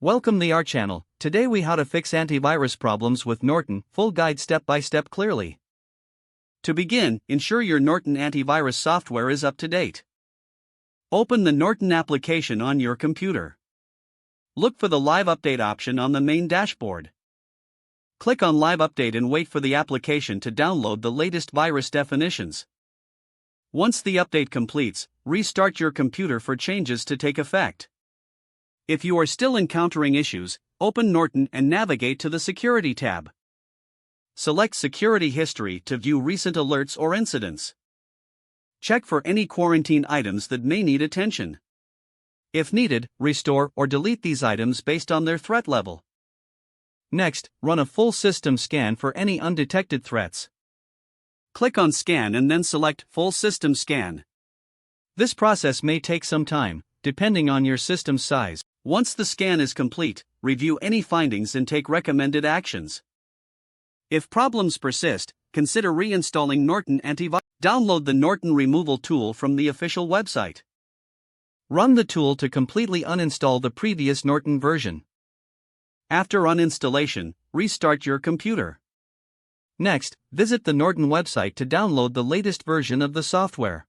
Welcome to our channel. Today we how to fix antivirus problems with Norton, full guide step by step clearly. To begin, ensure your Norton antivirus software is up to date. Open the Norton application on your computer. Look for the Live Update option on the main dashboard. Click on Live Update and wait for the application to download the latest virus definitions. Once the update completes, restart your computer for changes to take effect. If you are still encountering issues, open Norton and navigate to the Security tab. Select Security History to view recent alerts or incidents. Check for any quarantine items that may need attention. If needed, restore or delete these items based on their threat level. Next, run a full system scan for any undetected threats. Click on Scan and then select Full System Scan. This process may take some time, depending on your system's size. Once the scan is complete, review any findings and take recommended actions. If problems persist, consider reinstalling Norton Antivirus. Download the Norton removal tool from the official website. Run the tool to completely uninstall the previous Norton version. After uninstallation, restart your computer. Next, visit the Norton website to download the latest version of the software.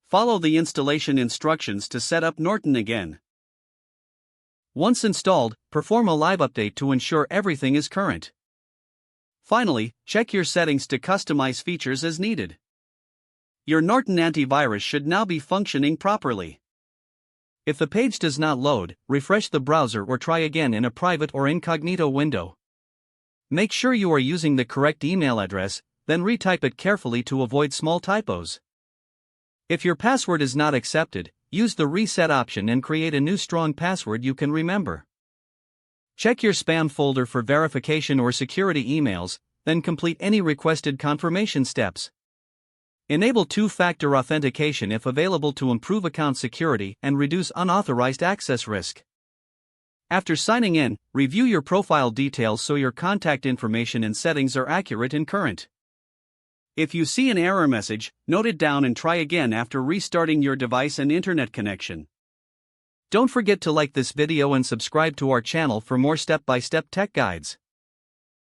Follow the installation instructions to set up Norton again. Once installed, perform a live update to ensure everything is current. Finally, check your settings to customize features as needed. Your Norton antivirus should now be functioning properly. If the page does not load, refresh the browser or try again in a private or incognito window. Make sure you are using the correct email address, then retype it carefully to avoid small typos. If your password is not accepted, use the reset option and create a new strong password you can remember. Check your spam folder for verification or security emails, then complete any requested confirmation steps. Enable two-factor authentication if available to improve account security and reduce unauthorized access risk. After signing in, review your profile details so your contact information and settings are accurate and current. If you see an error message, note it down and try again after restarting your device and internet connection. Don't forget to like this video and subscribe to our channel for more step-by-step tech guides.